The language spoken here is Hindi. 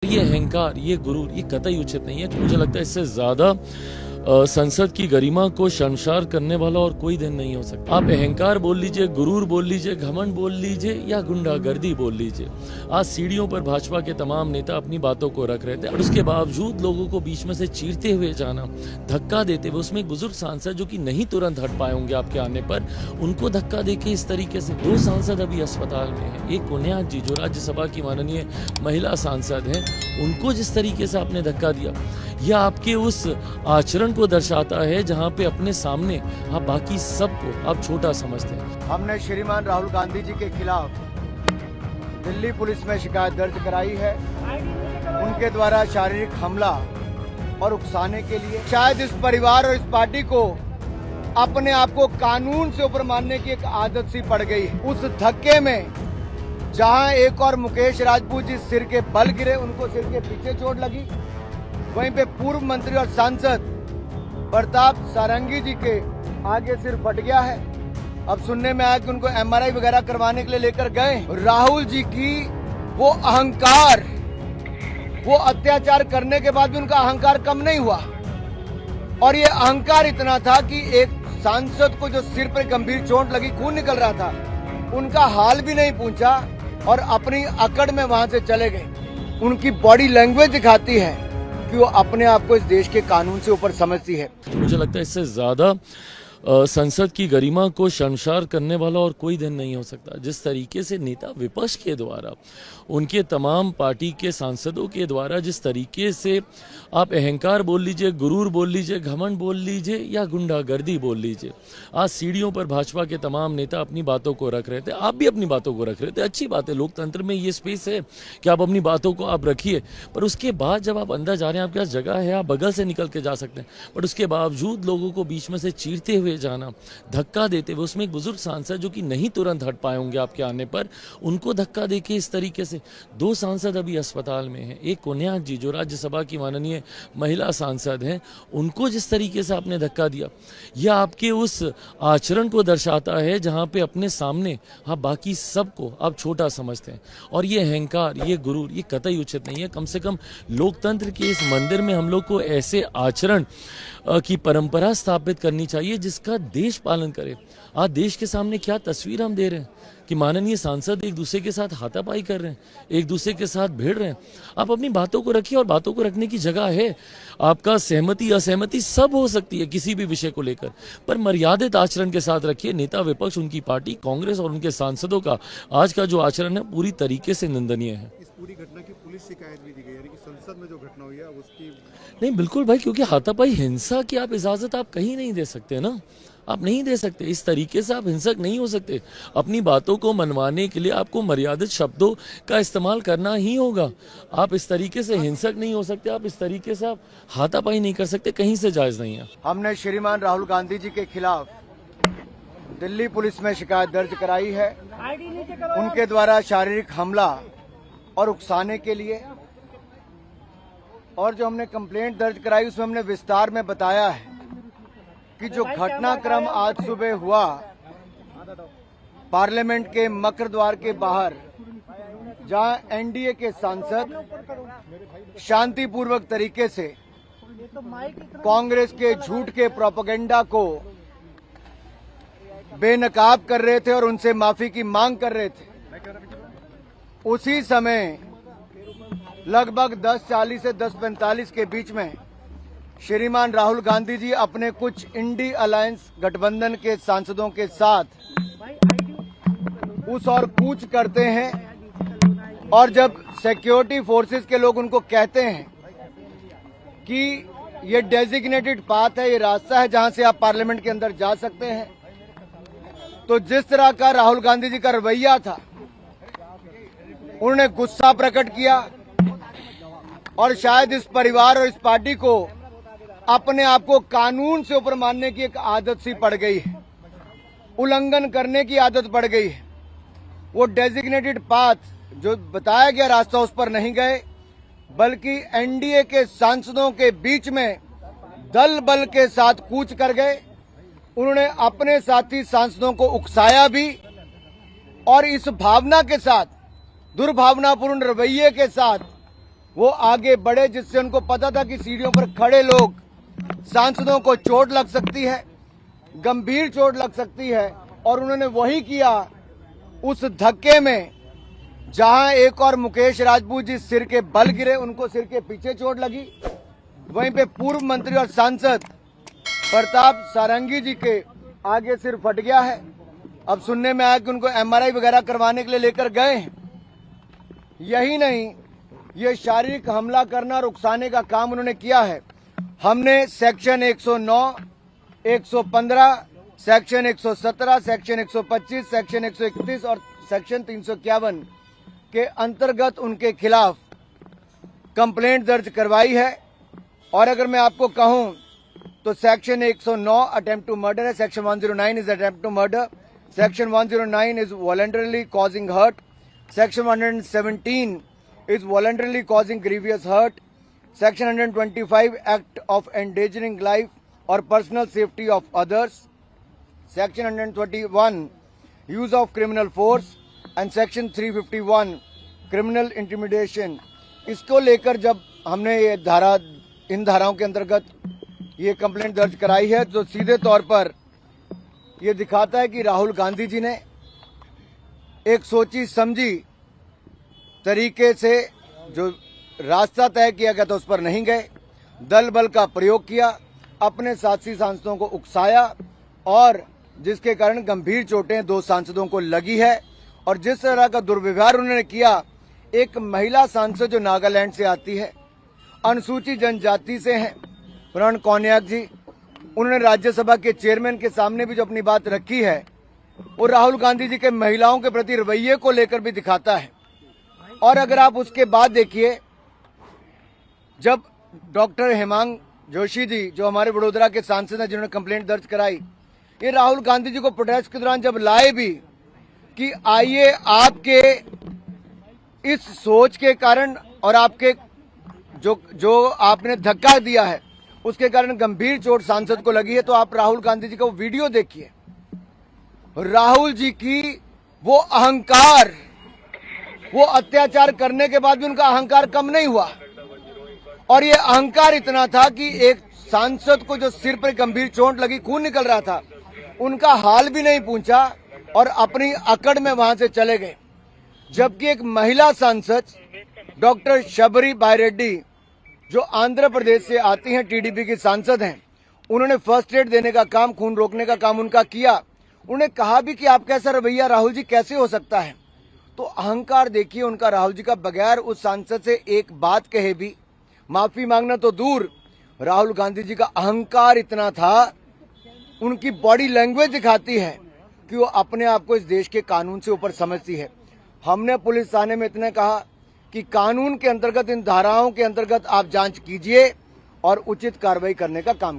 ये अहंकार, ये गुरूर, ये कतई उचित नहीं है। मुझे लगता है इससे ज्यादा संसद की गरिमा को शर्मसार करने वाला और कोई दिन नहीं हो सकता। आप अहंकार बोल लीजिए, गुरूर बोल लीजिए, घमंड बोल लीजिए या गुंडागर्दी बोल लीजिए। आज सीढ़ियों पर भाजपा के तमाम नेता अपनी बातों को रख रहे थे और उसके बावजूद लोगों को बीच में से चीरते हुए जाना, धक्का देते हुए, उसमें एक बुजुर्ग सांसद जो कि नहीं तुरंत हट पाए होंगे आपके आने पर, उनको धक्का देके इस तरीके से। 2 सांसद अभी अस्पताल में है। एक पुण्यात जी जो राज्यसभा की माननीय महिला सांसद हैं, उनको जिस तरीके से आपने धक्का दिया, यह आपके उस आचरण को दर्शाता है जहां पे अपने सामने आप बाकी सबको आप छोटा समझते हैं। हमने श्रीमान राहुल गांधी जी के खिलाफ दिल्ली पुलिस में शिकायत दर्ज कराई है। उनके द्वारा शारीरिक हमला और उकसाने के लिए शायद इस परिवार और इस पार्टी को अपने आप को कानून से ऊपर मानने की एक आदत सी पड़ गई है। उस धक्के में जहां एक और मुकेश राजपूत जी सिर के बल गिरे, उनको सिर के पीछे चोट लगी, वहीं पे पूर्व मंत्री और सांसद प्रताप सारंगी जी के आगे सिर फट गया है। अब सुनने में आया कि उनको MRI वगैरह करवाने के लिए लेकर गए। राहुल जी की वो अहंकार, वो अत्याचार करने के बाद भी उनका अहंकार कम नहीं हुआ और ये अहंकार इतना था कि एक सांसद को जो सिर पर गंभीर चोट लगी, खून निकल रहा था, उनका हाल भी नहीं पूछा और अपनी अकड़ में वहां से चले गए। उनकी बॉडी लैंग्वेज दिखाती है कि वो अपने आप को इस देश के कानून से ऊपर समझती है। मुझे लगता है इससे ज्यादा संसद की गरिमा को शर्मसार करने वाला और कोई दिन नहीं हो सकता। जिस तरीके से नेता विपक्ष के द्वारा, उनके तमाम पार्टी के सांसदों के द्वारा जिस तरीके से आप अहंकार बोल लीजिए, गुरूर बोल लीजिए, घमंड बोल लीजिए या गुंडागर्दी बोल लीजिए। आज सीढ़ियों पर भाजपा के तमाम नेता अपनी बातों को रख रहे थे, आप भी अपनी बातों को रख रहे थे। अच्छी बात है, लोकतंत्र में ये स्पेस है कि आप अपनी बातों को आप रखिए, पर उसके बाद जब आप अंदर जा रहे हैं, आपके पास जगह है, आप बगल से निकल के जा सकते हैं, पर उसके बावजूद लोगों को बीच में से चीरते हुए जाना, धक्का देते हुए, उसमें एक बुजुर्ग सांसद जो कि नहीं तुरंत हट पाए होंगे आपके आने पर, उनको धक्का देके इस तरीके से। 2 सांसद अभी अस्पताल में हैं। एक पुण्यात जी जो राज्यसभा की माननीय महिला सांसद हैं, उनको जिस तरीके से आपने धक्का दिया, यह आपके उस आचरण को दर्शाता है जहां पे अपने सामने आप बाकी सबको आप छोटा समझते हैं। और ये अहंकार, ये गुरूर, ये कतई उचित नहीं है। कम से कम लोकतंत्र के इस मंदिर में हम लोग को ऐसे आचरण की परंपरा स्थापित करनी चाहिए जिसका देश पालन करे। आज देश के सामने क्या तस्वीर हम दे रहे हैं कि माननीय सांसद एक दूसरे के साथ हाथापाई कर रहे हैं, एक दूसरे के साथ भिड़ रहे हैं। आप अपनी बातों को रखिए और बातों को रखने की जगह है। आपका सहमति असहमति सब हो सकती है किसी भी विषय को लेकर, पर मर्यादित आचरण के साथ रखिए। नेता विपक्ष, उनकी पार्टी कांग्रेस और उनके सांसदों का आज का जो आचरण है पूरी तरीके से निंदनीय है। इस पूरी घटना की पुलिस शिकायत भी दी गई, यानी कि संसद में जो घटना हुई है उसकी नहीं, बिल्कुल भाई, क्योंकि हाथापाई, हिंसा की आप इजाजत आप कहीं नहीं दे सकते ना, आप नहीं दे सकते। इस तरीके से आप हिंसक नहीं हो सकते। अपनी बातों को मनवाने के लिए आपको मर्यादित शब्दों का इस्तेमाल करना ही होगा। आप इस तरीके से हिंसक नहीं हो सकते, आप इस तरीके से आप हाथापाई नहीं कर सकते, कहीं से जायज नहीं है। हमने श्रीमान राहुल गांधी जी के खिलाफ दिल्ली पुलिस में शिकायत दर्ज कराई है। उनके द्वारा शारीरिक हमला और उकसाने के लिए, और जो हमने कंप्लेंट दर्ज कराई उसमें हमने विस्तार में बताया है कि जो घटनाक्रम आज सुबह हुआ पार्लियामेंट के मकर द्वार के बाहर, जहां NDA के सांसद शांतिपूर्वक तरीके से कांग्रेस के झूठ के प्रोपेगेंडा को बेनकाब कर रहे थे और उनसे माफी की मांग कर रहे थे, उसी समय लगभग 10:40 से 10:45 के बीच में श्रीमान राहुल गांधी जी अपने कुछ इंडी अलायंस गठबंधन के सांसदों के साथ उस और कूच करते हैं और जब सिक्योरिटी फोर्सेस के लोग उनको कहते हैं कि ये डेजिग्नेटेड पाथ है, ये रास्ता है जहां से आप पार्लियामेंट के अंदर जा सकते हैं, तो जिस तरह का राहुल गांधी जी का रवैया था, उन्होंने गुस्सा प्रकट किया और शायद इस परिवार और इस पार्टी को अपने आप को कानून से ऊपर मानने की एक आदत सी पड़ गई है, उल्लंघन करने की आदत पड़ गई है। वो डेजिग्नेटेड पाथ जो बताया गया रास्ता, उस पर नहीं गए, बल्कि NDA के सांसदों के बीच में दल बल के साथ कूच कर गए। उन्होंने अपने साथी सांसदों को उकसाया भी और इस भावना के साथ, दुर्भावनापूर्ण रवैये के साथ वो आगे बढ़े, जिससे उनको पता था कि सीढ़ियों पर खड़े लोग सांसदों को चोट लग सकती है, गंभीर चोट लग सकती है, और उन्होंने वही किया। उस धक्के में जहां एक और मुकेश राजपूत जी सिर के बल गिरे, उनको सिर के पीछे चोट लगी, वहीं पे पूर्व मंत्री और सांसद प्रताप सारंगी जी के आगे सिर फट गया है। अब सुनने में आया कि उनको एमआरआई वगैरह करवाने के लिए लेकर गए हैं। यही नहीं, ये शारीरिक हमला करना और उकसाने का काम उन्होंने किया है। हमने सेक्शन 109, 115, सेक्शन 117, सेक्शन 125, सेक्शन 131 और सेक्शन 351 के अंतर्गत उनके खिलाफ कंप्लेंट दर्ज करवाई है। और अगर मैं आपको कहूं तो सेक्शन 109 अटेम्प्ट टू मर्डर है, section 109 is attempt to murder, section 109 is voluntarily causing hurt, section 117 is voluntarily causing grievous hurt, section 125 act of endangering life or personal safety of others, section 121 use of criminal force and section 351 criminal intimidation। इसको लेकर जब हमने ये इन धाराओं के अंतर्गत ये कंप्लेंट दर्ज कराई है, तो सीधे तौर पर ये दिखाता है कि राहुल गांधी जी ने एक सोची समझी तरीके से जो रास्ता तय किया गया था उस पर नहीं गए, दल बल का प्रयोग किया, अपने साथी सांसदों को उकसाया, और जिसके कारण गंभीर चोटें 2 सांसदों को लगी है। और जिस तरह का दुर्व्यवहार उन्होंने किया, एक महिला सांसद जो नागालैंड से आती है, अनुसूचित जनजाति से हैं, प्रण कौनियाक जी, उन्होंने राज्यसभा के चेयरमैन के सामने भी जो अपनी बात रखी है, वो राहुल गांधी जी के महिलाओं के प्रति रवैये को लेकर भी दिखाता है। और अगर आप उसके बाद देखिए, जब डॉक्टर हेमांग जोशी जी, जो हमारे वडोदरा के सांसद हैं, जिन्होंने कंप्लेंट दर्ज कराई, ये राहुल गांधी जी को प्रोटेस्ट के दौरान जब लाए भी कि आइए आपके इस सोच के कारण और आपके जो आपने धक्का दिया है उसके कारण गंभीर चोट सांसद को लगी है, तो आप राहुल गांधी जी का वो वीडियो देखिए। राहुल जी की वो अहंकार, वो अत्याचार करने के बाद भी उनका अहंकार कम नहीं हुआ, और ये अहंकार इतना था कि एक सांसद को जो सिर पर गंभीर चोट लगी, खून निकल रहा था, उनका हाल भी नहीं पूछा और अपनी अकड़ में वहां से चले गए। जबकि एक महिला सांसद डॉक्टर शबरी बायरेड्डी, जो आंध्र प्रदेश से आती हैं, टीडीपी की सांसद हैं, उन्होंने फर्स्ट एड देने का काम, खून रोकने का काम उनका किया। उन्होंने कहा भी कि आपका ऐसा रवैया राहुल जी कैसे हो सकता है। तो अहंकार देखिए उनका राहुल जी का, बगैर उस सांसद से एक बात कहे भी, माफी मांगना तो दूर, राहुल गांधी जी का अहंकार इतना था, उनकी बॉडी लैंग्वेज दिखाती है कि वो अपने आप को इस देश के कानून से ऊपर समझती है। हमने पुलिस थाने में इतने कहा कि कानून के अंतर्गत, इन धाराओं के अंतर्गत आप जांच कीजिए और उचित कार्रवाई करने का काम कीजिए।